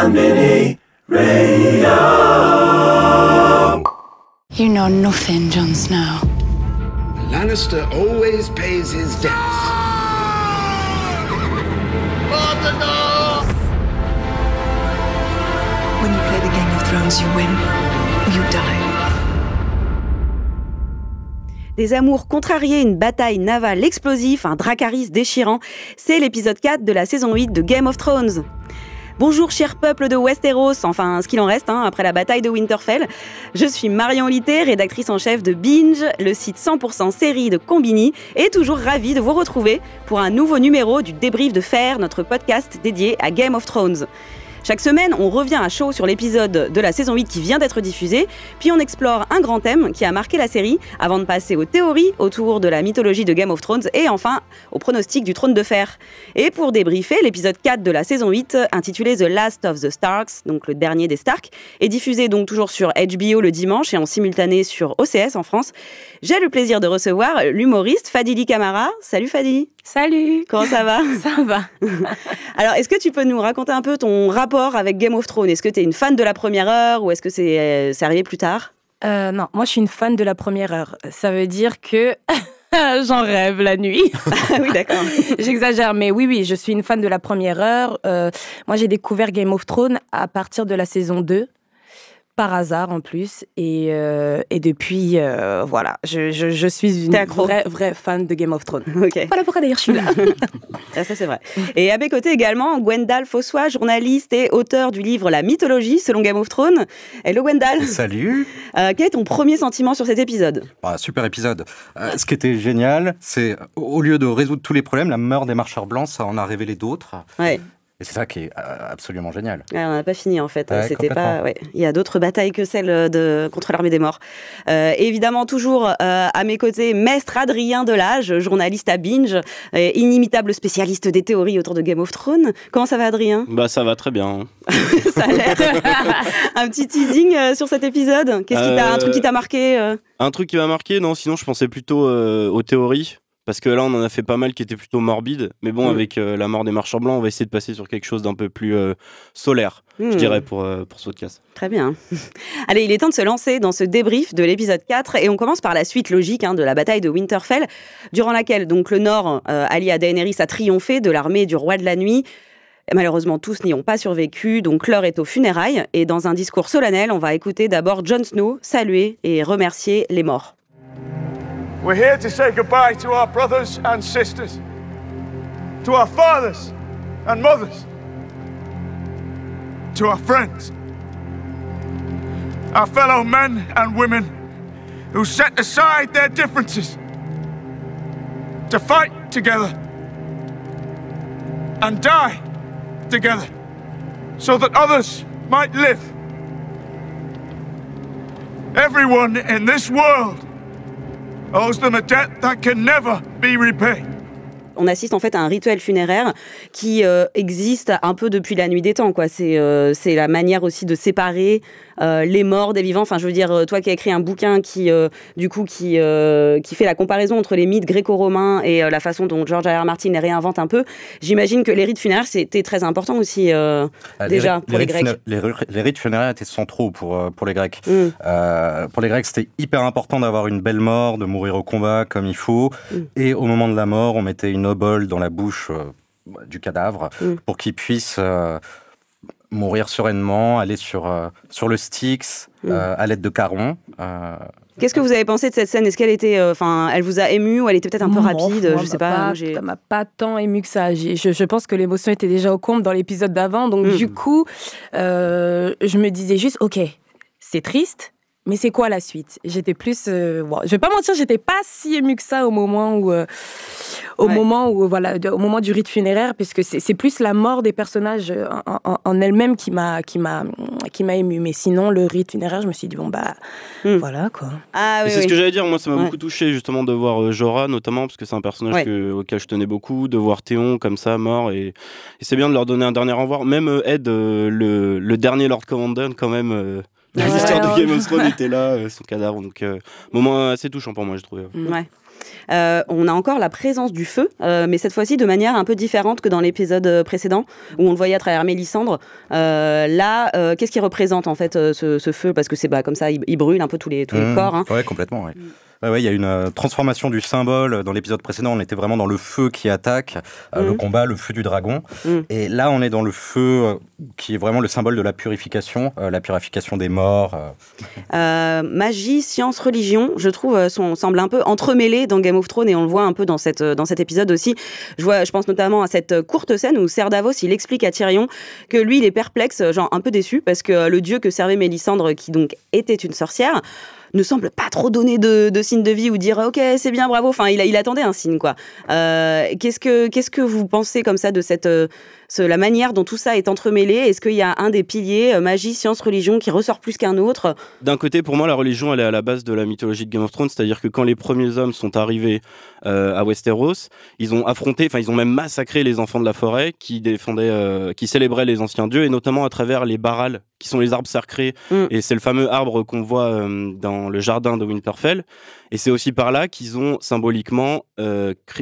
Mini Radio. You know nothing, Jon Snow. Lannister always pays his debts. When you play the Game of Thrones, you win or you die. Des amours contrariés, une bataille navale explosive, un Dracarys déchirant. C'est l'épisode 4 de la saison 8 de Game of Thrones. Bonjour cher peuple de Westeros, enfin ce qu'il en reste après la bataille de Winterfell. Je suis Marion Litté, rédactrice en chef de Binge, le site 100% série de Combini, et toujours ravie de vous retrouver pour un nouveau numéro du Débrief de Fer, notre podcast dédié à Game of Thrones. Chaque semaine, on revient à chaud sur l'épisode de la saison 8 qui vient d'être diffusé, puis on explore un grand thème qui a marqué la série, avant de passer aux théories autour de la mythologie de Game of Thrones et enfin au pronostic du Trône de Fer. Et pour débriefer, l'épisode 4 de la saison 8, intitulé The Last of the Starks, donc le dernier des Stark, est diffusé donc toujours sur HBO le dimanche et en simultané sur OCS en France. J'ai le plaisir de recevoir l'humoriste Fadili Camara. Salut Fadili. Salut. Comment ça va? Ça va. Alors, est-ce que tu peux nous raconter un peu ton rapport avec Game of Thrones? Est-ce que tu es une fan de la première heure ou est-ce que c'est arrivé plus tard? Non, moi je suis une fan de la première heure. Ça veut dire que j'en rêve la nuit. Oui, d'accord. J'exagère, mais oui, je suis une fan de la première heure. Moi j'ai découvert Game of Thrones à partir de la saison 2. Par hasard en plus, et depuis, voilà, je suis une vraie fan de Game of Thrones. Okay. Voilà pourquoi d'ailleurs je suis là. Ça c'est vrai. Et à mes côtés également, Gwendal Fossois, journaliste et auteur du livre La mythologie selon Game of Thrones. Hello Gwendal. Salut. Quel est ton premier sentiment sur cet épisode? Super épisode. Ce qui était génial, c'est au lieu de résoudre tous les problèmes, la mort des marcheurs blancs, ça en a révélé d'autres. Ouais. Et c'est ça qui est absolument génial. Ouais, on n'a pas fini en fait. Ouais, c'était pas. Ouais. Il y a d'autres batailles que celle contre l'armée des morts. Évidemment, toujours à mes côtés, Maître Adrien Delage, journaliste à Binge, inimitable spécialiste des théories autour de Game of Thrones. Comment ça va, Adrien? Ça va très bien. Ça a l'air. Un petit teasing sur cet épisode. Un truc qui t'a marqué? Un truc qui m'a marqué, non. Sinon, je pensais plutôt aux théories. Parce que là, on en a fait pas mal qui étaient plutôt morbides. Mais bon, avec la mort des marchands blancs, on va essayer de passer sur quelque chose d'un peu plus solaire, je dirais, pour ce podcast. Très bien. Allez, il est temps de se lancer dans ce débrief de l'épisode 4. Et on commence par la suite logique de la bataille de Winterfell, durant laquelle donc, le Nord, allié à Daenerys, a triomphé de l'armée du Roi de la Nuit. Malheureusement, tous n'y ont pas survécu, donc l'heure est aux funérailles. Et dans un discours solennel, on va écouter d'abord Jon Snow saluer et remercier les morts. We're here to say goodbye to our brothers and sisters, to our fathers and mothers, to our friends, our fellow men and women who set aside their differences to fight together and die together so that others might live. Everyone in this world owes them a debt that can never be repaid. On assiste en fait à un rituel funéraire qui existe un peu depuis la nuit des temps, quoi. C'est la manière aussi de séparer les morts des vivants. Enfin, je veux dire, toi qui as écrit un bouquin qui fait la comparaison entre les mythes gréco-romains et la façon dont George R.R. Martin les réinvente un peu, j'imagine que les rites funéraires, c'était très important aussi déjà pour les Grecs. Les rites funéraires étaient centraux pour les Grecs. Pour les Grecs, c'était hyper important d'avoir une belle mort, de mourir au combat comme il faut. Et au moment de la mort, on mettait une obole dans la bouche du cadavre pour qu'il puisse mourir sereinement, aller sur le Styx à l'aide de Caron. Qu'est-ce que vous avez pensé de cette scène? Est-ce qu'elle était, elle vous a ému ou elle était peut-être un peu rapide? Je sais pas. Ça m'a pas tant ému que ça. Je pense que l'émotion était déjà au comble dans l'épisode d'avant. Donc du coup, je me disais juste, ok, c'est triste. Mais c'est quoi la suite? J'étais plus... je vais pas mentir, j'étais pas si émue que ça au moment où... au moment du rite funéraire, puisque c'est plus la mort des personnages en elle-même qui m'a émue. Mais sinon, le rite funéraire, je me suis dit, voilà, quoi. C'est ce que j'allais dire. Moi, ça m'a beaucoup touché, justement, de voir Jorah, notamment, parce que c'est un personnage auquel je tenais beaucoup, de voir Théon, comme ça, mort. Et c'est bien de leur donner un dernier au revoir. Même Ed, le dernier Lord Commander, quand même... L'histoire de Game of Thrones était là, son cadavre, donc moment assez touchant pour moi, je trouvais. Ouais. On a encore la présence du feu, mais cette fois-ci de manière un peu différente que dans l'épisode précédent, où on le voyait à travers Mélisandre. Là, qu'est-ce qui représente en fait ce feu? Parce que c'est comme ça, il brûle un peu tous les corps. Hein. Ouais, complètement. Ouais. Ouais, il y a une transformation du symbole. Dans l'épisode précédent, on était vraiment dans le feu qui attaque, le combat, le feu du dragon. Et là, on est dans le feu qui est vraiment le symbole de la purification des morts. Magie, science, religion, je trouve, semblent un peu entremêlés dans Game of Thrones, et on le voit un peu dans cet épisode aussi. Je pense notamment à cette courte scène où Ser Davos, il explique à Tyrion que lui, il est perplexe, genre un peu déçu, parce que le dieu que servait Mélisandre, qui donc était une sorcière, ne semble pas trop donner de signe de vie ou dire ok, c'est bien, bravo. Enfin, il attendait un signe, quoi. Qu'est-ce que vous pensez comme ça de la manière dont tout ça est entremêlé? Est-ce qu'il y a un des piliers, magie, science, religion, qui ressort plus qu'un autre? D'un côté, pour moi, la religion, elle est à la base de la mythologie de Game of Thrones, c'est-à-dire que quand les premiers hommes sont arrivés à Westeros, ils ont même massacré les enfants de la forêt qui célébraient les anciens dieux, et notamment à travers les barals, qui sont les arbres sacrés, et c'est le fameux arbre qu'on voit dans le jardin de Winterfell, et c'est aussi par là qu'ils ont symboliquement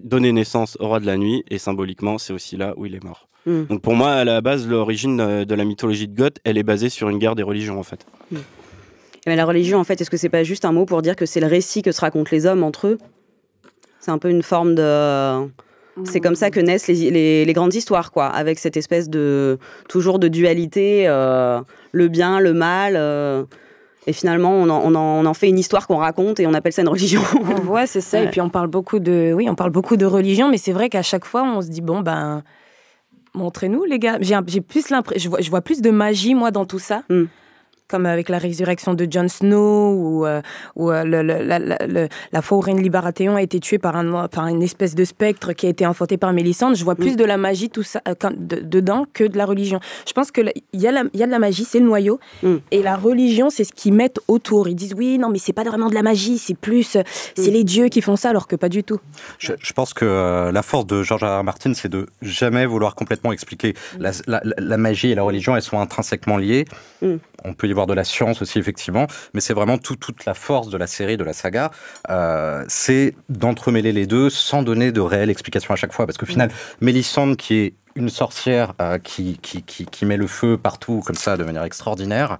donné naissance au roi de la nuit, et symboliquement, c'est aussi là où il est mort. Donc pour moi, à la base, l'origine de la mythologie de Goth, elle est basée sur une guerre des religions, en fait. Mais la religion, en fait, est-ce que c'est pas juste un mot pour dire que c'est le récit que se racontent les hommes entre eux? C'est un peu une forme de... C'est comme ça que naissent les grandes histoires, quoi, avec cette espèce toujours de dualité, le bien, le mal... Et finalement, on en fait une histoire qu'on raconte et on appelle ça une religion. Ouais, c'est ça. Ouais. Et puis on parle beaucoup de religion, mais c'est vrai qu'à chaque fois, on se dit montrez-nous, les gars. J'ai plus l'impression, je vois plus de magie, moi, dans tout ça. Comme avec la résurrection de Jon Snow, ou la fois où Renly Baratheon a été tué par une espèce de spectre qui a été enfanté par Mélisandre. Je vois plus de la magie, tout ça, dedans, que de la religion. Je pense qu'il y a de la magie, c'est le noyau, et la religion, c'est ce qu'ils mettent autour. Ils disent, oui, non, mais c'est pas vraiment de la magie, c'est les dieux qui font ça, alors que pas du tout. Je pense que la force de George R. R. Martin, c'est de jamais vouloir complètement expliquer. La magie et la religion, elles sont intrinsèquement liées. On peut y voir de la science aussi, effectivement, mais c'est vraiment toute la force de la série, de la saga, c'est d'entremêler les deux sans donner de réelles explications à chaque fois, parce qu'au final, Mélisandre, qui est une sorcière qui met le feu partout, comme ça, de manière extraordinaire,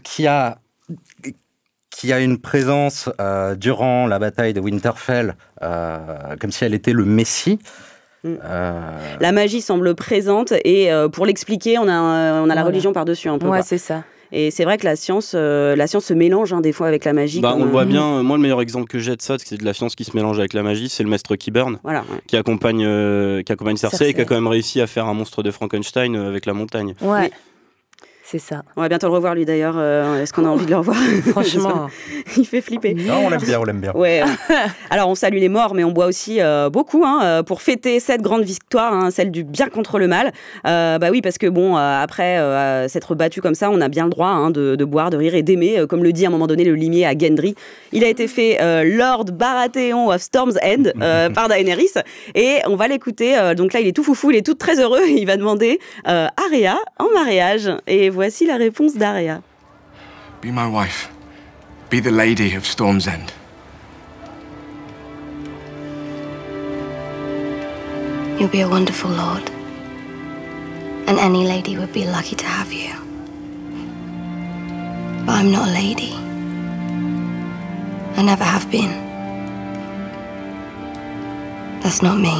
qui a une présence durant la bataille de Winterfell, comme si elle était le Messie. La magie semble présente, et pour l'expliquer, on a la religion par-dessus un peu. Ouais, quoi. c'est ça. Et c'est vrai que la science se mélange des fois avec la magie. On le voit bien. Moi, le meilleur exemple que j'ai de ça, c'est de la science qui se mélange avec la magie, c'est le maître Qyburn, qui accompagne Cersei, et qui a quand même réussi à faire un monstre de Frankenstein avec la montagne. Ouais. Oui. C'est ça. On va bientôt le revoir, lui, d'ailleurs. Est-ce qu'on a envie de le revoir? Franchement. Il fait flipper. Non, on l'aime bien. Ouais. Alors, on salue les morts, mais on boit aussi beaucoup pour fêter cette grande victoire, celle du bien contre le mal. Oui, parce que après s'être battu comme ça, on a bien le droit de boire, de rire et d'aimer. Comme le dit à un moment donné le limier à Gendry. Il a été fait Lord Baratheon of Storm's End par Daenerys. Et on va l'écouter. Donc là, il est tout foufou, il est tout très heureux. Il va demander Arya en mariage. Et voici la réponse d'Arya. Be my wife. Be the lady of Storm's End. You'll be a wonderful lord. And any lady would be lucky to have you. But I'm not a lady. I never have been. That's not me.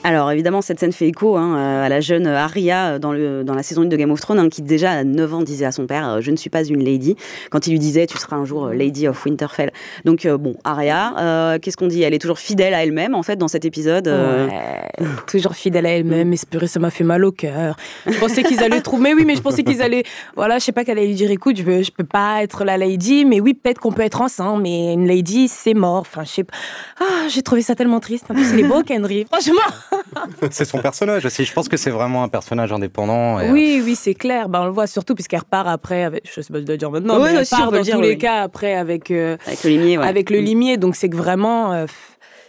Alors évidemment, cette scène fait écho à la jeune Arya dans la saison 1 de Game of Thrones, qui déjà à 9 ans disait à son père « Je ne suis pas une lady », quand il lui disait « Tu seras un jour Lady of Winterfell ». Donc Arya, qu'est-ce qu'on dit? Elle est toujours fidèle à elle-même, en fait, dans cet épisode. Ouais, toujours fidèle à elle-même, espérer, ça m'a fait mal au cœur. Je pensais qu'ils allaient trouver... Mais je pensais qu'ils allaient... Voilà, je sais pas qu'elle allait lui dire « Écoute, je peux pas être la lady, mais oui, peut-être qu'on peut être ensemble, mais une lady, c'est mort. » Enfin, je sais pas... j'ai trouvé ça tellement triste. En plus, il est beau, Gendry, franchement. C'est son personnage aussi. Je pense que c'est vraiment un personnage indépendant. Et oui, c'est clair. On le voit surtout puisqu'elle repart après avec... Je sais pas, je dois dire maintenant, mais elle part dans tous les cas après avec le limier. Ouais. Avec le limier. Donc c'est que vraiment...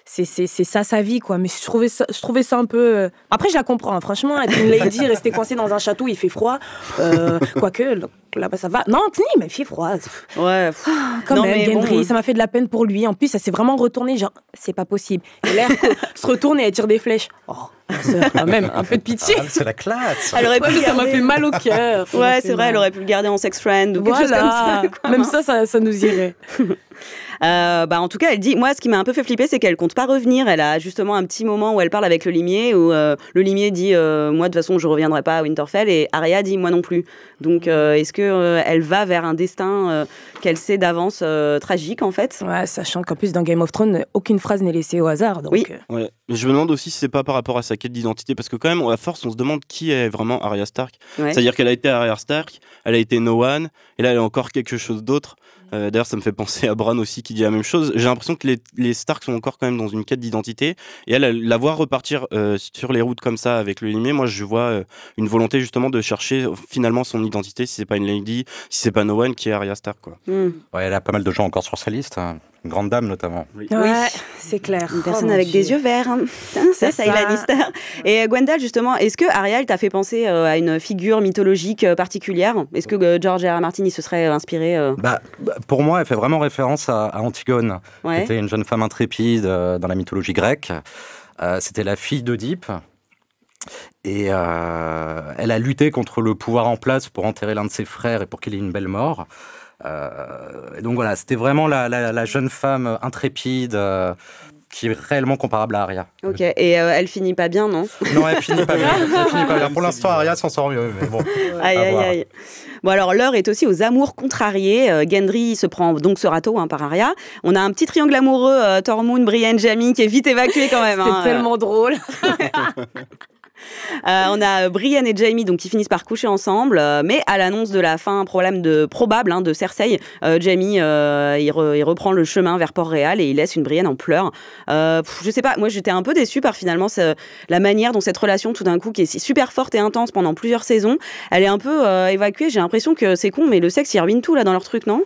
c'est ça sa vie, quoi. Mais je trouvais ça un peu... Après, je la comprends, hein. Franchement, être une lady, rester coincée dans un château, il fait froid. Quoique, là-bas, ça va. Non, mais il fait froid. Ouais. Quand même, Gendry, ça m'a fait de la peine pour lui. En plus, ça s'est vraiment retourné, genre, c'est pas possible. Et l'air se retourne et elle tire des flèches. Oh, quand même, un peu de pitié. C'est la classe. Elle aurait pu ça m'a fait mal au cœur. Ouais, c'est vrai, elle aurait pu le garder en sex friend ou quelque chose comme ça. Quoi, même ça nous irait. En tout cas, elle dit, moi, ce qui m'a un peu fait flipper, c'est qu'elle compte pas revenir. Elle a justement un petit moment où elle parle avec le limier, où le limier dit, moi, de toute façon, je reviendrai pas à Winterfell, et Arya dit, moi non plus. Donc, est-ce que elle va vers un destin qu'elle sait d'avance tragique, en fait? Ouais, sachant qu'en plus, dans Game of Thrones, aucune phrase n'est laissée au hasard. Donc... Oui. Ouais. Mais je me demande aussi si c'est pas par rapport à sa quête d'identité, parce que quand même, à force, on se demande qui est vraiment Arya Stark. Ouais. C'est-à-dire qu'elle a été Arya Stark, elle a été No One, et là, elle est encore quelque chose d'autre. D'ailleurs, ça me fait penser à Bran aussi qui dit la même chose. J'ai l'impression que les Stark sont encore quand même dans une quête d'identité. Et elle, la voir repartir sur les routes comme ça avec le limier, moi je vois une volonté justement de chercher finalement son identité, si c'est pas une lady, si c'est pas No One, qui est Arya Stark, quoi. Ouais, elle a pas mal de gens encore sur sa liste, hein. Une grande dame notamment. Oui, ouais, c'est clair. Une personne avec des yeux verts. Hein. C'est ça, Lannister. Et Gwendal, justement, est-ce que Ariel t'a fait penser à une figure mythologique particulière? Est-ce que George R. R. Martin il se serait inspiré Pour moi, elle fait vraiment référence à Antigone, qui était une jeune femme intrépide dans la mythologie grecque. C'était la fille d'Oedipe. Et elle a lutté contre le pouvoir en place pour enterrer l'un de ses frères et pour qu'il ait une belle mort. Donc voilà, c'était vraiment la jeune femme intrépide qui est réellement comparable à Arya. Ok, et elle finit pas bien, non? Non, elle finit pas bien. Pour l'instant, Arya s'en sort mieux, mais bon. Aïe. Bon, alors l'heure est aussi aux amours contrariés. Gendry se prend donc ce râteau par Arya. On a un petit triangle amoureux, Tormund, Brienne, Jaime, qui est vite évacué quand même. C'était tellement drôle. On a Brienne et Jaime donc, qui finissent par coucher ensemble, mais à l'annonce de la fin probable de Cersei, Jaime il reprend le chemin vers Port-Réal et il laisse une Brienne en pleurs. Je sais pas, moi j'étais un peu déçue par finalement la manière dont cette relation tout d'un coup qui est super forte et intense pendant plusieurs saisons, elle est un peu évacuée. J'ai l'impression que c'est con, mais le sexe il ruine tout là dans leur truc, non?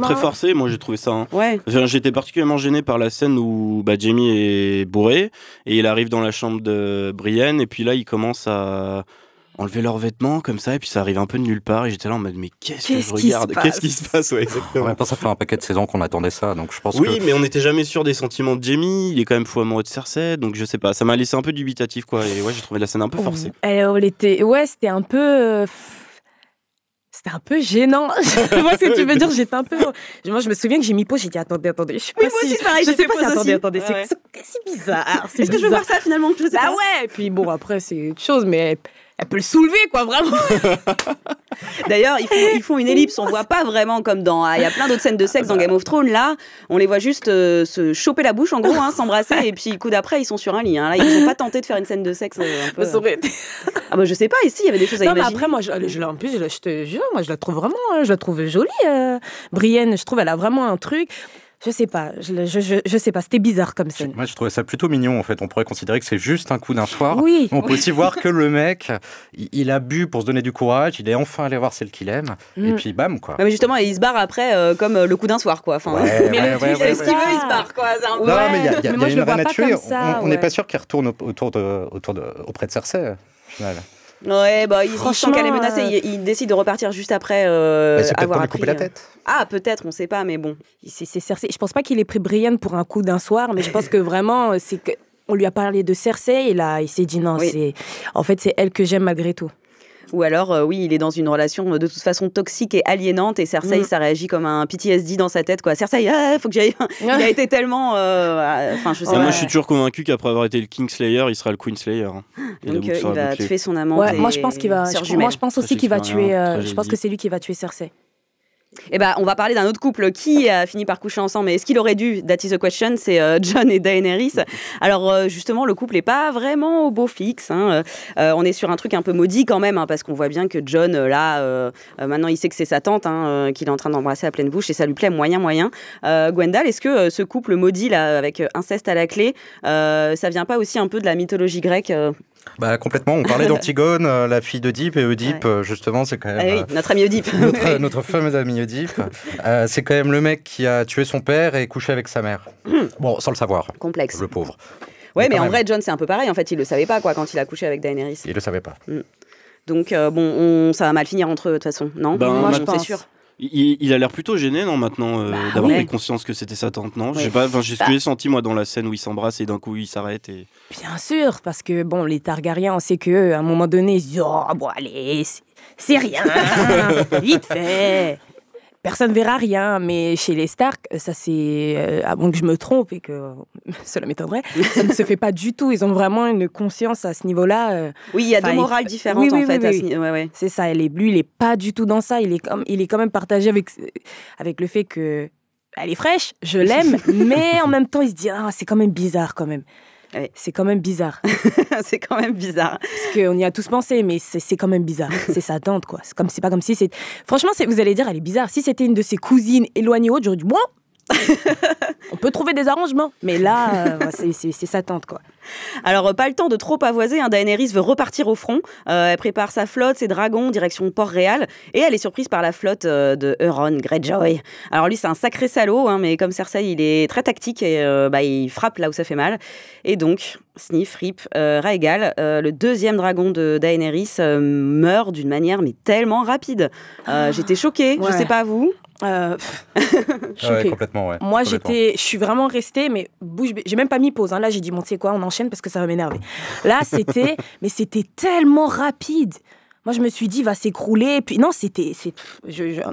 Très forcé, moi j'ai trouvé ça. Hein. Ouais. J'étais particulièrement gêné par la scène où Jaime est bourré et il arrive dans la chambre de Brienne et puis là il commence à enlever leurs vêtements comme ça et puis ça arrive un peu de nulle part et j'étais là en mode mais qu'est-ce que je regarde? Qu'est-ce qui se passe? Ouais, exactement. En même temps, ça fait un paquet de saisons qu'on attendait ça, donc je pense Oui, mais on n'était jamais sûr des sentiments de Jaime, il est quand même fou amoureux de Cersei, donc je sais pas, ça m'a laissé un peu dubitatif quoi et ouais, j'ai trouvé la scène un peu forcée. C'était un peu... C'était un peu gênant. Moi, ce que tu veux dire, j'étais un peu... Moi, je me souviens que j'ai mis pause, j'ai dit attendez. Je sais pas si... pareil, je sais pas si... Attendez. Ouais. C'est bizarre. Est-ce que je veux voir ça finalement? Je sais pas. Ouais, et puis bon, après, c'est autre chose, mais... Elle peut le soulever, quoi, vraiment. D'ailleurs, ils font une ellipse. On voit pas vraiment comme dans... Il y a plein d'autres scènes de sexe dans Game of Thrones. Là, on les voit juste se choper la bouche, en gros, s'embrasser. Et puis, coup d'après, ils sont sur un lit. Là, ils n'ont pas tenté de faire une scène de sexe un peu... Ça aurait été... je sais pas. Ici, il y avait des choses à imaginer. Mais après, moi, en plus, je te jure, moi, je la trouve vraiment... Je la trouve jolie. Brienne, je trouve, elle a vraiment un truc... Je sais pas, je sais pas, c'était bizarre comme scène. Moi, je trouvais ça plutôt mignon, en fait. On pourrait considérer que c'est juste un coup d'un soir. Oui. On peut aussi voir que le mec, il a bu pour se donner du courage, il est enfin allé voir celle qu'il aime, et puis bam, quoi. Ouais, mais justement, il se barre après comme le coup d'un soir, quoi. Enfin, ouais, mais le truc, c'est Steve, il se barre, quoi. Non, mais il y a une reine à tuer. On n'est pas sûr qu'il retourne auprès de Cersei, au final. Ouais, il sent qu'elle est menacée. Il décide de repartir juste après c'est peut-être pour lui couper la tête. Ah, peut-être, on sait pas, mais bon. C'est Cersei. Je pense pas qu'il ait pris Brienne pour un coup d'un soir, mais je pense que vraiment, c'est que on lui a parlé de Cersei et là, il s'est dit non, c'est elle que j'aime malgré tout. Ou alors, oui, il est dans une relation de toute façon toxique et aliénante et Cersei, ça réagit comme un PTSD dans sa tête, quoi. Cersei, faut que j'aille. Il a été tellement. Je sais pas. Moi, je suis toujours convaincu qu'après avoir été le Kingslayer, il sera le Queenslayer. Donc, il va tuer son amante. Ouais, moi, je pense qu'il va. Moi, je pense aussi qu'il va tuer. Je pense que c'est lui qui va tuer Cersei. Eh ben, on va parler d'un autre couple qui a fini par coucher ensemble. Mais est-ce qu'il aurait dû? That is the question. C'est Jon et Daenerys. Alors, justement, le couple n'est pas vraiment au beau fixe. On est sur un truc un peu maudit quand même, parce qu'on voit bien que Jon, maintenant, il sait que c'est sa tante qu'il est en train d'embrasser à pleine bouche et ça lui plaît moyen. Gwendal, est-ce que ce couple maudit, là, avec inceste à la clé, ça vient pas aussi un peu de la mythologie grecque Bah complètement, on parlait d'Antigone, la fille d'Oedipe, et Oedipe, justement, c'est quand même... notre ami Oedipe. notre fameux ami Oedipe. C'est quand même le mec qui a tué son père et couché avec sa mère. Bon, sans le savoir. Complexe. Le pauvre. Ouais, mais en vrai, Jon, c'est un peu pareil. En fait, il le savait pas, quoi, quand il a couché avec Daenerys. Il le savait pas. Donc, ça va mal finir entre eux, de toute façon. Non, moi, je pense. C'est sûr. Il a l'air plutôt gêné, non, maintenant, d'avoir pris conscience que c'était sa tante, non ? J'ai ce que j'ai senti, moi, dans la scène où ils s'embrassent et d'un coup, ils s'arrêtent. Et... Bien sûr, parce que, bon, les Targaryens, on sait qu'à un moment donné, ils se disent « Oh, bon, allez, c'est rien, vite fait !» Personne verra rien, mais chez les Stark, ça c'est, à moins que je me trompe et que cela m'étonnerait, ça ne se fait pas du tout. Ils ont vraiment une conscience à ce niveau-là. Oui, il y a deux morales différentes en fait. Oui. C'est ça. Lui, il est pas du tout dans ça. Il est quand même partagé avec le fait que elle est fraîche, je l'aime, mais en même temps, il se dit c'est quand même bizarre quand même. Ouais. C'est quand même bizarre. C'est quand même bizarre. Parce qu'on y a tous pensé, mais c'est quand même bizarre. C'est sa tante, quoi. C'est pas comme si c'est... Franchement, vous allez dire, elle est bizarre. Si c'était une de ses cousines éloignées ou autre, j'aurais dit, bon, on peut trouver des arrangements. Mais là, c'est sa tante, quoi. Alors, pas le temps de trop pavoiser, Daenerys veut repartir au front. Elle prépare sa flotte, ses dragons, direction Port-Réal. Et elle est surprise par la flotte de Euron Greyjoy. Alors lui, c'est un sacré salaud, mais comme Cersei, il est très tactique et il frappe là où ça fait mal. Et donc, sniff, rip, Rhaegal, le deuxième dragon de Daenerys, meurt d'une manière mais tellement rapide. J'étais choquée, je sais pas vous. Choquée. Complètement, ouais. Moi, je suis vraiment restée, mais bouche bée. J'ai même pas mis pause. Là, j'ai dit, bon, tu sais quoi, on enchaîne parce que ça va m'énerver. Là, c'était tellement rapide. Moi, je me suis dit, il va s'écrouler. Et puis, non,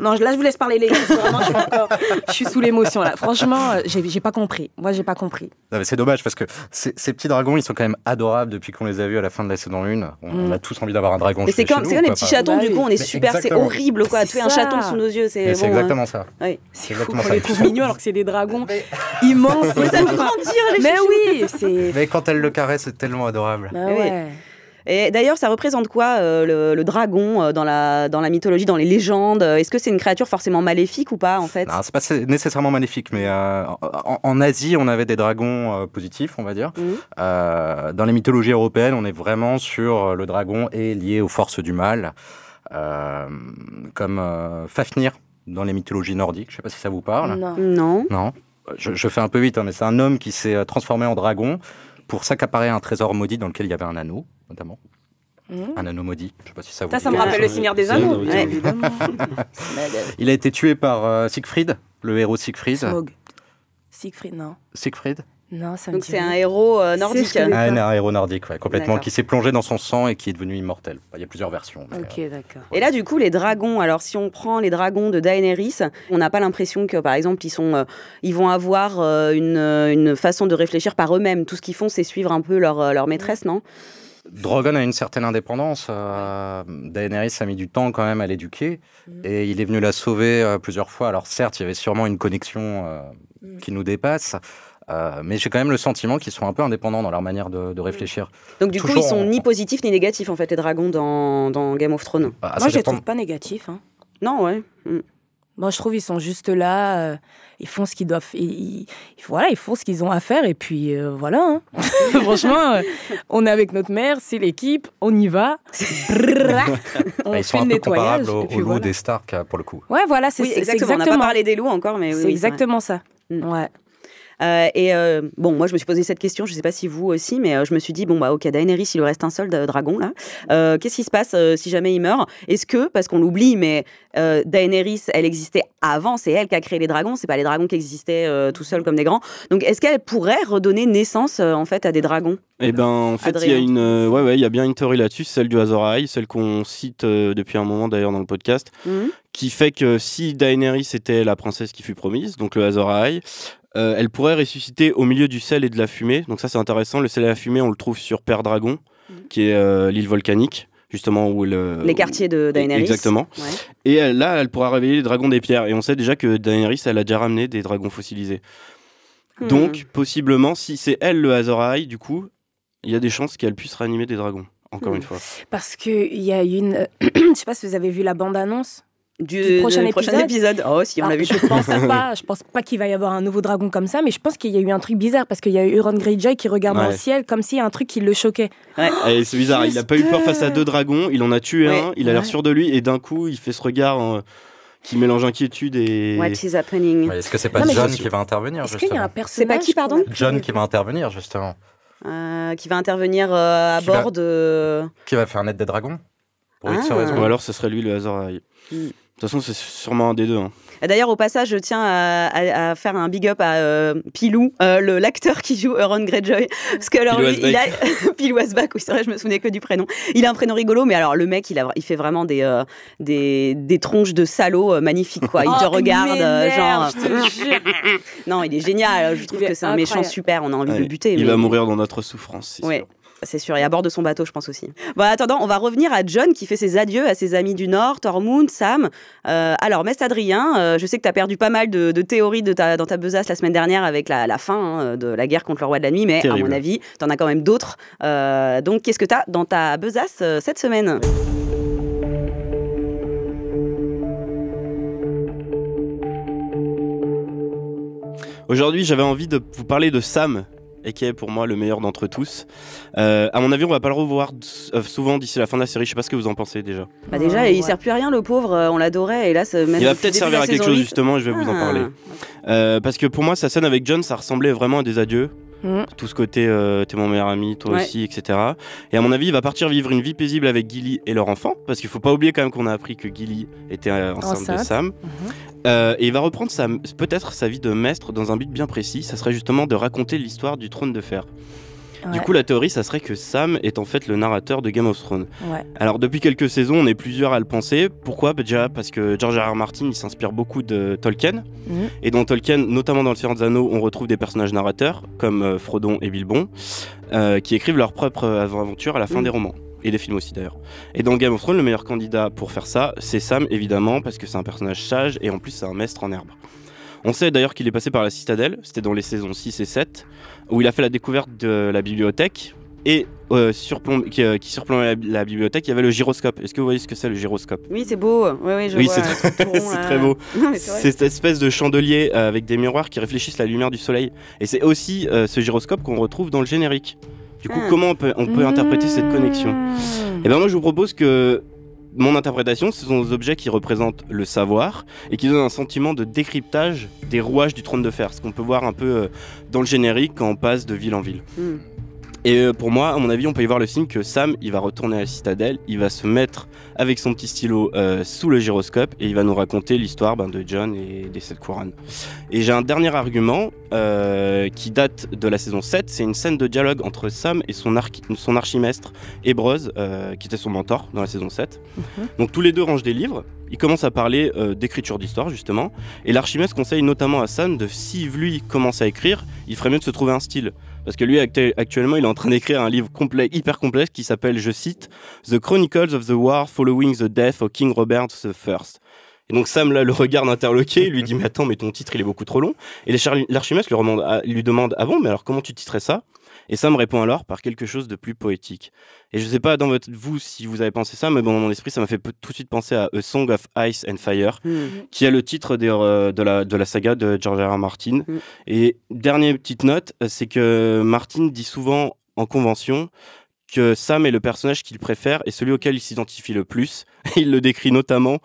non, là, je vous laisse parler, les gars. Vraiment, je suis sous l'émotion, là. Franchement, j'ai pas compris. Moi, j'ai pas compris. Non, mais c'est dommage parce que ces petits dragons, ils sont quand même adorables depuis qu'on les a vus à la fin de la saison 1. On a tous envie d'avoir un dragon. Mais c'est comme les petits chatons, du coup, on est super, c'est horrible, quoi. Tuer un chaton sous nos yeux, c'est exactement ça. Oui. C'est exactement ça. On les trouve mignons alors que c'est des dragons immenses. Ça fait grandir, les Mais oui, mais quand elle le caresse, c'est tellement adorable. Bah ouais. Et d'ailleurs, ça représente quoi, le dragon dans la mythologie, dans les légendes ? Est-ce que c'est une créature forcément maléfique ou pas, en fait ? Non, c'est pas nécessairement maléfique, mais en Asie, on avait des dragons positifs, on va dire. Dans les mythologies européennes, on est vraiment sur le dragon est lié aux forces du mal, comme Fafnir dans les mythologies nordiques. Je ne sais pas si ça vous parle. Non. Je fais un peu vite, mais c'est un homme qui s'est transformé en dragon pour s'accaparer un trésor maudit dans lequel il y avait un anneau, notamment. Un anneau maudit. Je sais pas si ça vous dit. Ça me rappelle le Seigneur des Anneaux. Évidemment. Il a été tué par Siegfried, le héros Siegfried. Smaug. Siegfried, non. Siegfried ? Non, ça me Donc dit c'est un héros nordique. Un héros nordique, ouais, complètement, D'accord. qui s'est plongé dans son sang et qui est devenu immortel. Il y a plusieurs versions. Ok, d'accord. Et là, du coup, les dragons, alors si on prend les dragons de Daenerys, on n'a pas l'impression que, par exemple, ils vont avoir une façon de réfléchir par eux-mêmes. Tout ce qu'ils font, c'est suivre un peu leur maîtresse, non ? Drogon a une certaine indépendance. Daenerys a mis du temps quand même à l'éduquer et il est venu la sauver plusieurs fois. Alors certes, il y avait sûrement une connexion qui nous dépasse, mais j'ai quand même le sentiment qu'ils sont un peu indépendants dans leur manière de réfléchir. Donc du coup, ils sont ni positifs ni négatifs, en fait, les dragons dans Game of Thrones. Moi, je les trouve pas négatifs. Non, ouais. Moi, je trouve qu'ils sont juste là, ils font ce qu'ils doivent, ils font ce qu'ils ont à faire et puis voilà. Franchement, on est avec notre mère, c'est l'équipe, on y va. On ils fait sont un le peu nettoyage. comparables aux loups Voilà. des Stark pour le coup. Ouais, voilà, c'est exactement. On n'a pas parlé des loups encore, mais c'est oui, exactement ça. Ouais. Bon, moi je me suis posé cette question, je sais pas si vous aussi, mais je me suis dit, ok, Daenerys, il lui reste un seul dragon là. Qu'est-ce qui se passe si jamais il meurt ? Est-ce que, parce qu'on l'oublie, mais Daenerys, elle existait avant, c'est elle qui a créé les dragons, c'est pas les dragons qui existaient tout seuls comme des grands. Donc est-ce qu'elle pourrait redonner naissance en fait à des dragons ? Eh ben, en fait, il y a il y a bien une théorie là-dessus, celle du Azor Ahai, celle qu'on cite depuis un moment d'ailleurs dans le podcast, qui fait que si Daenerys était la princesse qui fut promise, donc le Azor Ahai, elle pourrait ressusciter au milieu du sel et de la fumée. Donc ça, c'est intéressant. Le sel et la fumée, on le trouve sur Père Dragon, qui est l'île volcanique, justement où les quartiers de Daenerys. Exactement. Ouais. Et là, elle pourra réveiller les dragons des pierres. Et on sait déjà que Daenerys, elle a déjà ramené des dragons fossilisés. Donc, possiblement, si c'est elle le Azor Ahai, du coup, il y a des chances qu'elle puisse réanimer des dragons. Encore une fois. Parce qu'il y a une... Je sais pas si vous avez vu la bande-annonce. du prochain épisode. Oh, si on l'a vu. Je pense pas qu'il va y avoir un nouveau dragon comme ça, mais je pense qu'il y a eu un truc bizarre parce qu'il y a eu Euron Greyjoy qui regarde dans le ciel comme s'il y a un truc qui le choquait. Et c'est bizarre, il a pas eu peur face à 2 dragons, il en a tué un, il a l'air sûr de lui et d'un coup il fait ce regard qui mélange inquiétude et... What is happening? Est-ce que c'est pas Jon qui va intervenir justement? Est-ce qu'il y a un personnage? C'est pas qui, pardon? Jon qui va intervenir justement. Qui va intervenir à bord de... Qui va faire naître des dragons pour X raison. Ou alors ce serait lui le Azor Ahai. De toute façon, c'est sûrement un des 2. D'ailleurs, au passage, je tiens à faire un big up à Pilou, l'acteur qui joue Euron Greyjoy. Parce que alors, Pilou Asbach, oui, c'est vrai, je me souvenais que du prénom. Il a un prénom rigolo, mais alors le mec, il fait vraiment des tronches de salaud magnifiques, quoi. Il te regarde, genre. Non, il est génial. Je trouve que c'est un méchant super. On a envie de le buter. Il va mourir dans notre souffrance, c'est sûr. C'est sûr, et à bord de son bateau, je pense aussi. Bon, attendant, on va revenir à Jon qui fait ses adieux à ses amis du Nord, Tormund, Sam. Alors, Mestre Adrien, je sais que tu as perdu pas mal de théories dans ta besace la semaine dernière avec la fin de la guerre contre le Roi de la Nuit, mais terrible. À mon avis, tu en as quand même d'autres. Donc, qu'est-ce que tu as dans ta besace cette semaine ? Aujourd'hui, j'avais envie de vous parler de Sam, et qui est pour moi le meilleur d'entre tous. À mon avis, on va pas le revoir souvent d'ici la fin de la série. Je sais pas ce que vous en pensez déjà. Déjà, il sert plus à rien, le pauvre. On l'adorait, et là, même il va peut-être servir à quelque chose justement. Et je vais vous en parler. Parce que pour moi, sa scène avec Jon, ça ressemblait vraiment à des adieux. Tout ce côté t'es mon meilleur ami, toi aussi, etc. Et à mon avis, il va partir vivre une vie paisible avec Gilly et leur enfant, parce qu'il faut pas oublier quand même qu'on a appris que Gilly était enceinte de Sam. Et il va reprendre peut-être sa vie de maître dans un but bien précis, ça serait justement de raconter l'histoire du trône de fer. Du coup, la théorie, ça serait que Sam est en fait le narrateur de Game of Thrones. Alors, depuis quelques saisons, on est plusieurs à le penser. Pourquoi ? Déjà parce que George R.R. Martin, il s'inspire beaucoup de Tolkien. Et dans Tolkien, notamment dans Le Seigneur des Anneaux, on retrouve des personnages narrateurs, comme Frodon et Bilbon, qui écrivent leur propre aventure à la fin des romans. Et des films aussi d'ailleurs. Et dans Game of Thrones, le meilleur candidat pour faire ça, c'est Sam, évidemment, parce que c'est un personnage sage et en plus c'est un maître en herbe. On sait d'ailleurs qu'il est passé par la Citadelle, c'était dans les saisons 6 et 7, où il a fait la découverte de la bibliothèque, et qui surplombait la bibliothèque, il y avait le gyroscope. Est-ce que vous voyez ce que c'est le gyroscope ? Oui, c'est beau. Oui, je vois. C'est très beau. C'est cette espèce de chandelier avec des miroirs qui réfléchissent la lumière du soleil. Et c'est aussi ce gyroscope qu'on retrouve dans le générique. Du coup, comment on peut interpréter cette connexion ? Et ben moi, je vous propose que mon interprétation, ce sont des objets qui représentent le savoir et qui donnent un sentiment de décryptage des rouages du trône de fer, ce qu'on peut voir un peu dans le générique quand on passe de ville en ville. Et pour moi, à mon avis, on peut y voir le signe que Sam, il va retourner à la Citadelle, il va se mettre avec son petit stylo sous le gyroscope et il va nous raconter l'histoire de Jon et des 7 couronnes. Et j'ai un dernier argument qui date de la saison 7, c'est une scène de dialogue entre Sam et son archimestre Ebrose, qui était son mentor dans la saison 7. Donc tous les deux rangent des livres, ils commencent à parler d'écriture d'histoire justement, et l'archimestre conseille notamment à Sam de, si lui commence à écrire, il ferait mieux de se trouver un style. Parce que lui, actuellement, il est en train d'écrire un livre hyper complexe qui s'appelle, je cite, « The Chronicles of the War Following the Death of King Robert I ». Et donc Sam, là, le regarde interloqué, il lui dit « Mais attends, mais ton titre, il est beaucoup trop long ». Et l'archimestre lui demande « Ah bon, mais alors comment tu titrais ça ?» Et Sam répond alors par quelque chose de plus poétique. Et je sais pas vous si vous avez pensé ça, mais dans mon esprit, ça m'a fait tout de suite penser à A Song of Ice and Fire, qui est le titre de la saga de George R.R. Martin. Et dernière petite note, c'est que Martin dit souvent en convention que Sam est le personnage qu'il préfère et celui auquel il s'identifie le plus. Il le décrit notamment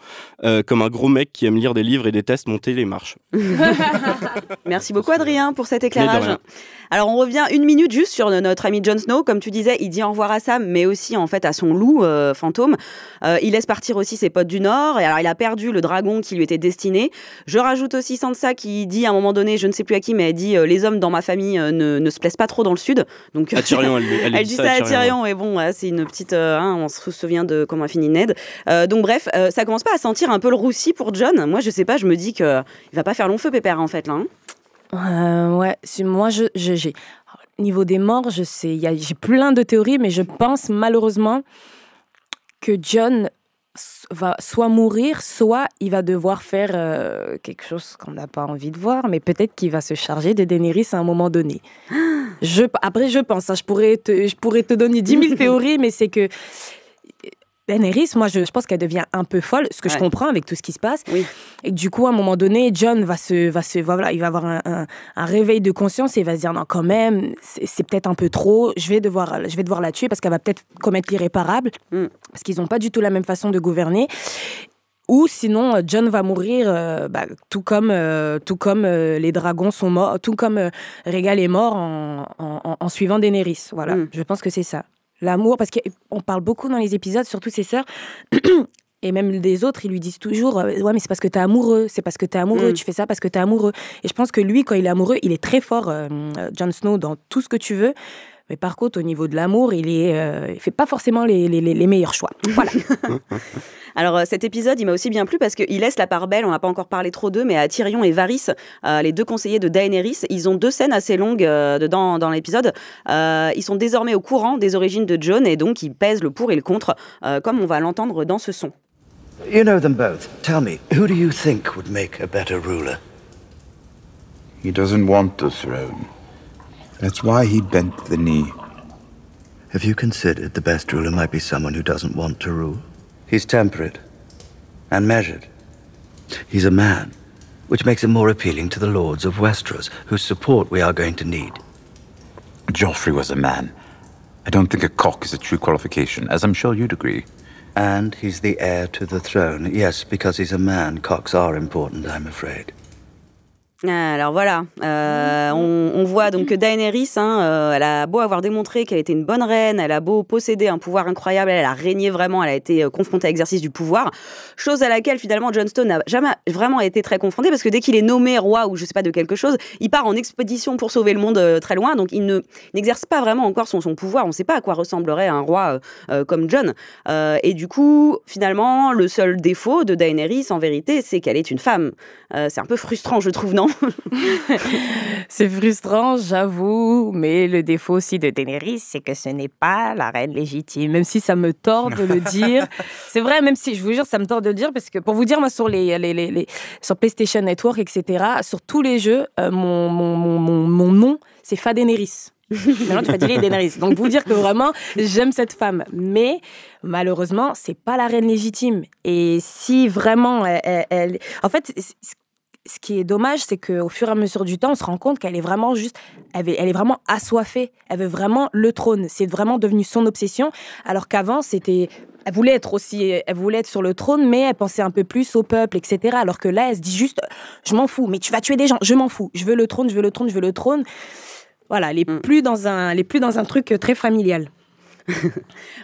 comme un gros mec qui aime lire des livres et déteste monter les marches. Merci beaucoup Adrien pour cet éclairage. Alors on revient une minute juste sur notre ami Jon Snow. Comme tu disais, il dit au revoir à Sam, mais aussi en fait à son loup fantôme. Il laisse partir aussi ses potes du Nord. Et alors il a perdu le dragon qui lui était destiné. Je rajoute aussi Sansa qui dit à un moment donné, je ne sais plus à qui, mais elle dit les hommes dans ma famille ne se plaisent pas trop dans le Sud. Donc à Tyrion, elle dit ça à Tyrion. Et bon, c'est une petite, on se souvient de comment a fini Ned. Donc bref, ça commence pas à sentir un peu le roussi pour Jon. Moi je sais pas, je me dis que il va pas faire long feu Pépère en fait là. Ouais, moi j'ai niveau des morts, je sais, j'ai plein de théories, mais je pense malheureusement que Jon va soit mourir, soit il va devoir faire quelque chose qu'on n'a pas envie de voir, mais peut-être qu'il va se charger de Daenerys à un moment donné. Après je pense, je pourrais te donner 10 000 théories, mais c'est que Daenerys, moi, je pense qu'elle devient un peu folle, ce que je comprends avec tout ce qui se passe. Oui. Et du coup, à un moment donné, Jon il va avoir un réveil de conscience et il va se dire, non, quand même, c'est peut-être un peu trop, je vais devoir la tuer parce qu'elle va peut-être commettre l'irréparable, parce qu'ils n'ont pas du tout la même façon de gouverner. Ou sinon, Jon va mourir, tout comme les dragons sont morts, tout comme Rhaegal est mort en suivant Daenerys. Voilà, je pense que c'est ça. L'amour, parce qu'on parle beaucoup dans les épisodes, surtout ses sœurs, et même les autres, ils lui disent toujours ouais, mais c'est parce que t'es amoureux, tu fais ça parce que t'es amoureux. Et je pense que lui, quand il est amoureux, il est très fort, Jon Snow, dans tout ce que tu veux. Mais par contre, au niveau de l'amour, il fait pas forcément les meilleurs choix. Voilà. Alors cet épisode, il m'a aussi bien plu parce qu'il laisse la part belle, on n'a pas encore parlé trop d'eux, mais à Tyrion et Varys, les 2 conseillers de Daenerys, ils ont 2 scènes assez longues dans l'épisode. Ils sont désormais au courant des origines de Jon et donc ils pèsent le pour et le contre, comme on va l'entendre dans ce son. You know them both. Tell me, who do you think would make a better ruler? He doesn't want the throne. That's why he bent the knee. Have you considered the best ruler might be someone who doesn't want to rule? He's temperate and measured. He's a man, which makes him more appealing to the lords of Westeros, whose support we are going to need. Joffrey was a man. I don't think a cock is a true qualification, as I'm sure you'd agree. And he's the heir to the throne. Yes, because he's a man, cocks are important, I'm afraid. Alors voilà, on voit donc que Daenerys, elle a beau avoir démontré qu'elle était une bonne reine, elle a beau posséder un pouvoir incroyable, elle a régné vraiment, elle a été confrontée à l'exercice du pouvoir, chose à laquelle finalement Jon Snow n'a jamais vraiment été très confronté, parce que dès qu'il est nommé roi ou je sais pas de quelque chose, il part en expédition pour sauver le monde très loin, donc il n'exerce pas vraiment encore son pouvoir, on ne sait pas à quoi ressemblerait un roi comme Jon, et du coup finalement le seul défaut de Daenerys en vérité c'est qu'elle est une femme. C'est un peu frustrant je trouve, non? C'est frustrant, j'avoue, mais le défaut aussi de Daenerys, c'est que ce n'est pas la reine légitime, même si ça me tord de le dire. C'est vrai, même si, je vous jure, ça me tord de le dire, parce que pour vous dire, moi, sur sur PlayStation Network, etc., sur tous les jeux, mon nom, c'est Fadenerys. Maintenant, tu vas dire Daenerys. Donc, vous dire que vraiment, j'aime cette femme. Mais, malheureusement, c'est pas la reine légitime. Et si vraiment, elle... En fait, ce qui est dommage, c'est qu'au fur et à mesure du temps, on se rend compte qu'elle est vraiment elle est vraiment assoiffée. Elle veut vraiment le trône. C'est vraiment devenu son obsession. Alors qu'avant, elle voulait être sur le trône, mais elle pensait un peu plus au peuple, etc. Alors que là, elle se dit juste, je m'en fous, mais tu vas tuer des gens, je m'en fous. Je veux le trône, je veux le trône, je veux le trône. Voilà, elle est plus dans un truc très familial.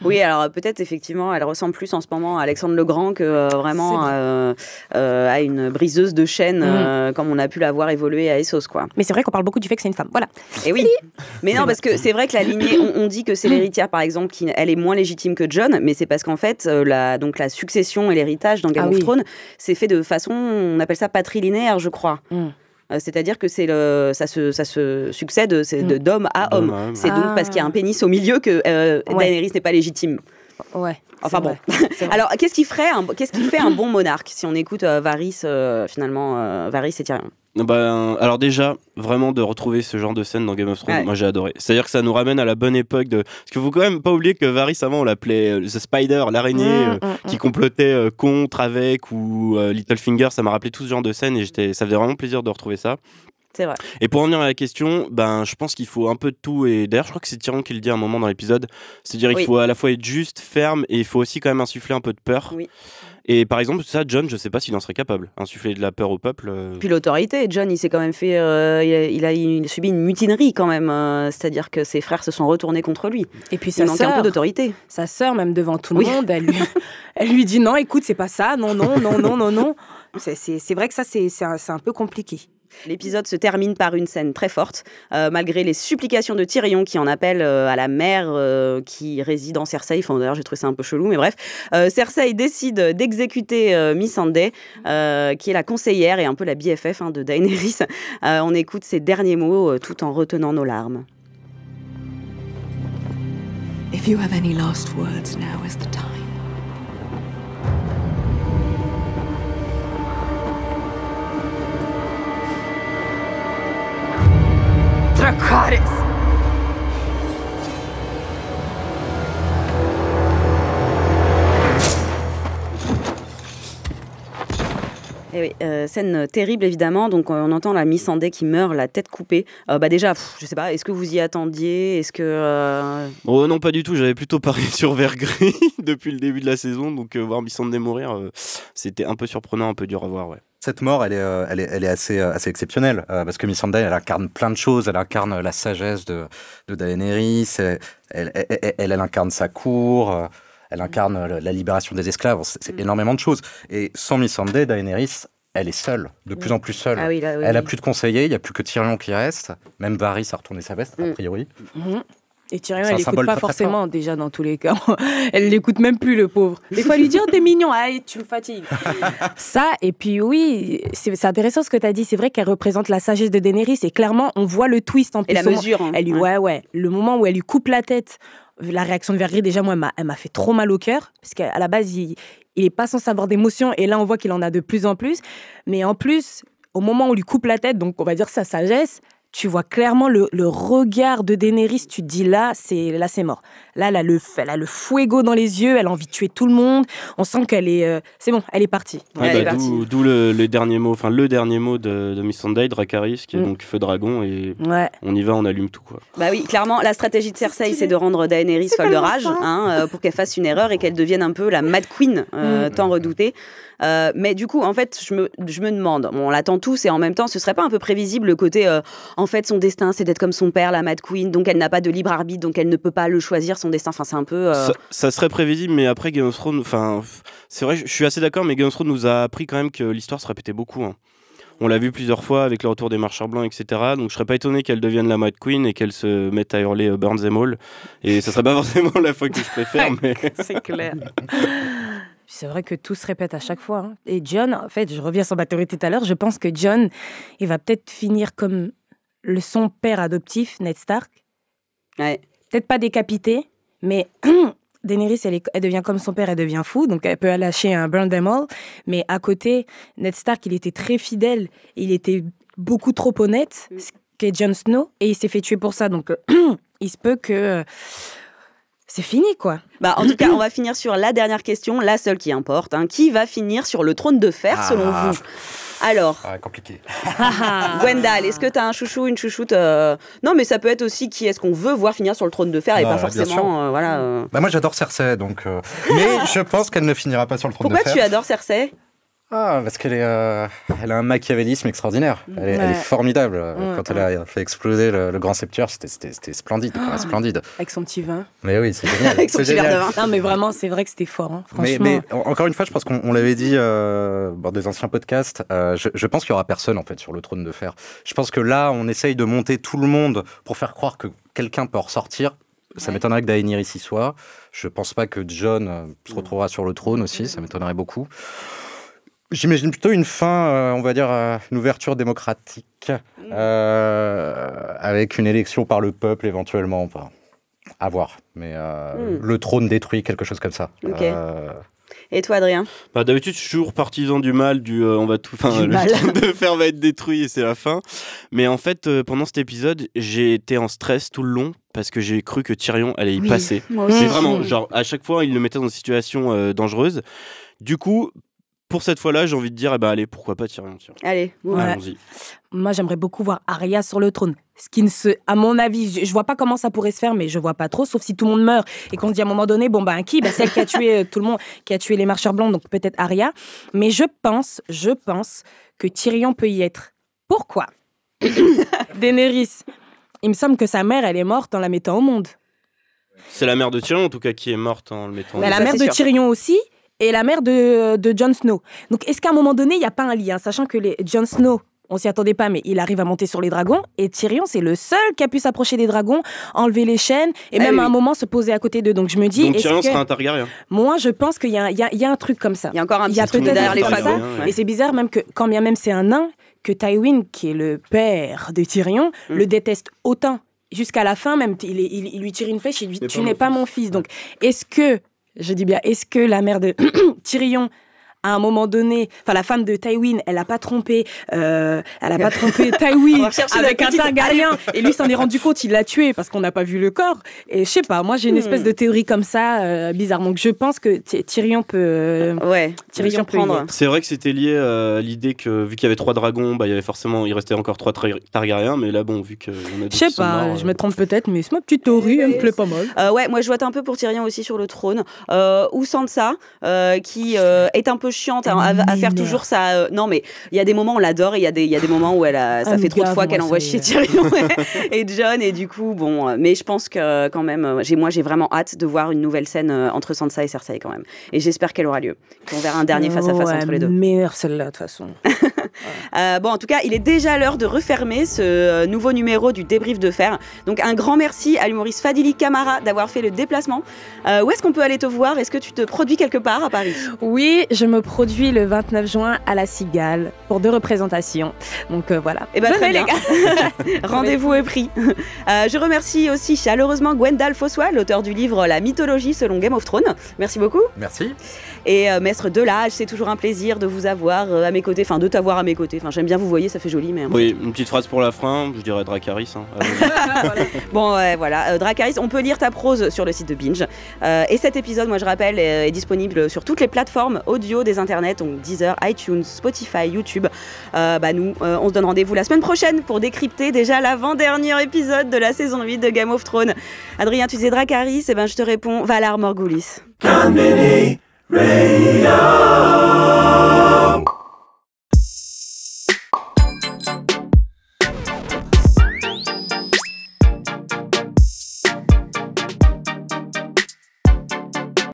Oui, alors peut-être effectivement, elle ressemble plus en ce moment à Alexandre le Grand que vraiment à une briseuse de chaînes, comme on a pu la voir évoluer à Essos, quoi. Mais c'est vrai qu'on parle beaucoup du fait que c'est une femme, voilà. Et oui, mais non, parce que c'est vrai que la lignée, on dit que c'est l'héritière, par exemple, elle est moins légitime que Jon, mais c'est parce qu'en fait, la succession et l'héritage dans Game of Thrones, c'est fait de façon, on appelle ça patrilinéaire, je crois. C'est-à-dire que ça se succède d'homme à homme. C'est donc parce qu'il y a un pénis au milieu que Daenerys n'est pas légitime. Ouais. Enfin bon. Alors, qu'est-ce qui fait un bon monarque si on écoute Varys et Tyrion? Alors déjà, vraiment de retrouver ce genre de scène dans Game of Thrones, moi j'ai adoré. C'est-à-dire que ça nous ramène à la bonne époque de... Parce qu'il faut quand même pas oublier que Varys avant on l'appelait The Spider, l'araignée qui complotait contre, avec, ou Littlefinger, ça m'a rappelé tout ce genre de scène et ça faisait vraiment plaisir de retrouver ça. C'est vrai. Et pour en venir à la question, je pense qu'il faut un peu de tout. Et d'ailleurs, je crois que c'est Tyrion qui le dit à un moment dans l'épisode. C'est-à-dire qu'il faut à la fois être juste, ferme, et il faut aussi quand même insuffler un peu de peur. Oui. Et par exemple, ça, Jon, je sais pas s'il en serait capable. Insuffler de la peur au peuple. Puis l'autorité, Jon, il s'est quand même fait... il a subi une mutinerie quand même. C'est-à-dire que ses frères se sont retournés contre lui. Et puis il manque un peu d'autorité. Sa sœur, même devant tout le monde, elle lui dit non, écoute, c'est pas ça, non. C'est vrai que ça, c'est un peu compliqué. L'épisode se termine par une scène très forte, malgré les supplications de Tyrion qui en appelle à la mère qui réside en Cersei. Enfin, d'ailleurs, j'ai trouvé ça un peu chelou, mais bref. Cersei décide d'exécuter Missandei, qui est la conseillère et un peu la BFF de Daenerys. On écoute ses derniers mots tout en retenant nos larmes. If you have any last words, now is the time. Dracarys! Et oui, scène terrible évidemment, donc on entend la Missandei qui meurt, la tête coupée. Déjà, je sais pas, est-ce que vous y attendiez? Est-ce que... Oh non, pas du tout, j'avais plutôt parié sur Vergris depuis le début de la saison, donc voir Missandei mourir, c'était un peu surprenant, un peu dur à voir, ouais. Cette mort, elle est assez exceptionnelle, parce que Missandei, elle incarne plein de choses, elle incarne la sagesse de Daenerys, elle incarne sa cour, elle incarne la libération des esclaves, c'est énormément de choses. Et sans Missandei, Daenerys, elle est seule, de plus en plus seule. Ah oui, là, oui, elle a plus de conseillers, il n'y a plus que Tyrion qui reste, même Varys a retourné sa veste, a priori. Et Tyrion, elle l'écoute pas forcément, déjà, dans tous les cas. Elle l'écoute même plus, le pauvre. Des fois, elle lui dit « Oh, t'es mignon, allez, tu me fatigues ». Ça, et puis oui, c'est intéressant ce que t'as dit. C'est vrai qu'elle représente la sagesse de Daenerys. Et clairement, on voit le twist en plus. Et la mesure. Hein. Elle lui, ouais. Le moment où elle lui coupe la tête, la réaction de Vergris, déjà, moi, elle m'a fait trop mal au cœur. Parce qu'à la base, il est pas censé avoir d'émotion. Et là, on voit qu'il en a de plus en plus. Mais en plus, au moment où on lui coupe la tête, donc on va dire sa sagesse, tu vois clairement le regard de Daenerys, tu te dis là c'est mort. Là, elle a le fuego dans les yeux, elle a envie de tuer tout le monde. On sent qu'elle est... c'est bon, elle est partie. D'où le dernier mot, de Missandei, Dracarys, qui est donc Feu Dragon, et on y va, on allume tout, quoi. Bah oui, clairement, la stratégie de Cersei, c'est de rendre Daenerys folle de rage, pour qu'elle fasse une erreur et qu'elle devienne un peu la Mad Queen, tant redoutée. Mais du coup, en fait, je me demande, on l'attend tous et en même temps, ce serait pas un peu prévisible le côté, en fait, son destin, c'est d'être comme son père, la Mad Queen, donc elle n'a pas de libre arbitre, donc elle ne peut pas le choisir, son destin. Enfin, c'est un peu... Ça serait prévisible, mais après Game of Thrones, c'est vrai, je suis assez d'accord, mais Game of Thrones nous a appris quand même que l'histoire se répétait beaucoup. Hein. On l'a vu plusieurs fois avec le retour des marcheurs blancs, etc. Donc je serais pas étonné qu'elle devienne la Mad Queen et qu'elle se mette à hurler Burn them all. Et ça serait pas forcément la fois que je préfère, mais... C'est clair. C'est vrai que tout se répète à chaque fois. Hein. Et Jon, en fait, je reviens sur ma théorie tout à l'heure, je pense que Jon, il va peut-être finir comme son père adoptif, Ned Stark. Ouais. Peut-être pas décapité, mais Daenerys, elle devient comme son père, elle devient fou, donc elle peut lâcher un burn them all. Mais à côté, Ned Stark, il était très fidèle, il était beaucoup trop honnête, ce qu'est Jon Snow, et il s'est fait tuer pour ça. Donc il se peut que... c'est fini, quoi. En tout cas, on va finir sur la dernière question, la seule qui importe. Qui va finir sur le trône de fer, selon vous? Alors, compliqué. Gwendal, est-ce que tu as un chouchou, une chouchoute Non, mais ça peut être aussi qui est-ce qu'on veut voir finir sur le trône de fer et pas forcément... Moi, j'adore Cersei, donc... mais je pense qu'elle ne finira pas sur le trône de fer. Pourquoi tu adores Cersei? Parce qu'elle elle a un machiavélisme extraordinaire. Elle est formidable. Quand elle a fait exploser le grand sceptre, c'était splendide. Splendide. Avec son petit vin. Mais oui, c'est génial. Avec son petit verre de vin. Non, mais vraiment, c'est vrai que c'était fort. Hein, franchement. Mais encore une fois, je pense qu'on l'avait dit dans des anciens podcasts. Je pense qu'il n'y aura personne en fait sur le trône de fer. Je pense que là, on essaye de monter tout le monde pour faire croire que quelqu'un peut en ressortir. Ça m'étonnerait que Daenerys y soit. Je pense pas que Jon se retrouvera sur le trône aussi. Ça m'étonnerait beaucoup. J'imagine plutôt une fin, on va dire, une ouverture démocratique, avec une élection par le peuple éventuellement. Enfin, à voir. Mais le trône détruit, quelque chose comme ça. Okay. Et toi, Adrien? D'habitude, je suis toujours partisan du mal, on va tout, le trône de fer va être détruit et c'est la fin. Mais en fait, pendant cet épisode, j'ai été en stress tout le long parce que j'ai cru que Tyrion allait y passer. C'est vraiment, genre, à chaque fois, il le mettait dans une situation dangereuse. Du coup, pour cette fois-là, j'ai envie de dire, allez, pourquoi pas Tyrion. Allez, allons-y. Moi, j'aimerais beaucoup voir Arya sur le trône. Ce qui à mon avis, je vois pas comment ça pourrait se faire, mais je vois pas trop, sauf si tout le monde meurt et qu'on se dit à un moment donné, qui celle qui a tué tout le monde, qui a tué les marcheurs blancs, donc peut-être Arya. Mais je pense que Tyrion peut y être. Pourquoi? Daenerys, il me semble que sa mère, elle est morte en la mettant au monde. C'est la mère de Tyrion, en tout cas, qui est morte en le mettant au monde. La mère de Tyrion aussi. Et la mère de Jon Snow. Donc, est-ce qu'à un moment donné, il n'y a pas un lien? Sachant que Jon Snow, on s'y attendait pas, mais il arrive à monter sur les dragons. Et Tyrion, c'est le seul qui a pu s'approcher des dragons, enlever les chaînes, et même à un moment se poser à côté d'eux. Donc, je me dis... Donc, Tyrion sera un Targaryen. Moi, je pense qu'il y a un truc comme ça. Il y a encore un petit truc derrière les fagots. Et c'est bizarre, même que, quand bien même c'est un nain, que Tywin, qui est le père de Tyrion, le déteste autant. Jusqu'à la fin, même, il lui tire une flèche, il lui dit « Tu n'es pas mon fils ». Donc, est-ce que la mère de Tyrion à un moment donné, enfin la femme de Tywin, elle a pas trompé Tywin avec un Targaryen et lui s'en est rendu compte, il l'a tué parce qu'on n'a pas vu le corps. Et je sais pas, moi j'ai une espèce de théorie comme ça, bizarre. Donc je pense que Tyrion peut prendre. C'est vrai que c'était lié à l'idée que vu qu'il y avait 3 dragons, bah il restait encore 3 Targaryens, mais là bon, vu que je sais pas, je me trompe peut-être, mais c'est ma petite théorie, elle me plaît pas mal. Ouais, moi je vote un peu pour Tyrion aussi sur le trône, ou Sansa qui est un peu chiante à faire toujours ça. Non, mais il y a des moments où on l'adore et il y a des moments où ça fait trop de fois qu'elle envoie chier Tyrion et Jon, et du coup, bon, mais je pense que quand même, j'ai vraiment hâte de voir une nouvelle scène entre Sansa et Cersei quand même. Et j'espère qu'elle aura lieu. Qu'on verra un dernier face-à-face entre les deux. Meilleure celle-là, de toute façon. Bon, en tout cas, il est déjà l'heure de refermer ce nouveau numéro du débrief de fer. Donc, un grand merci à l'humoriste Fadili Camara d'avoir fait le déplacement. Où est-ce qu'on peut aller te voir? Est-ce que tu te produis quelque part à Paris? Oui, je me produis le 29 juin à La Cigale pour 2 représentations. Donc voilà. Et très bien. Les gars. Rendez-vous est pris. Je remercie aussi chaleureusement Gwendal Fossois, l'auteur du livre La mythologie selon Game of Thrones. Merci beaucoup. Merci. Et Maître Delage, c'est toujours un plaisir de vous avoir à mes côtés, enfin de t'avoir à mes côtés. Enfin, j'aime bien vous voyez, ça fait joli. Mais oui, une petite phrase pour la fin, je dirais Dracarys. Voilà. Bon, voilà, Dracarys, on peut lire ta prose sur le site de Binge. Et cet épisode, moi je rappelle, est disponible sur toutes les plateformes audio des internets, donc Deezer, iTunes, Spotify, YouTube. Nous, on se donne rendez-vous la semaine prochaine pour décrypter déjà l'avant-dernier épisode de la saison 8 de Game of Thrones. Adrien, tu disais Dracarys, et je te réponds Valar Morghulis. Comedy Radio.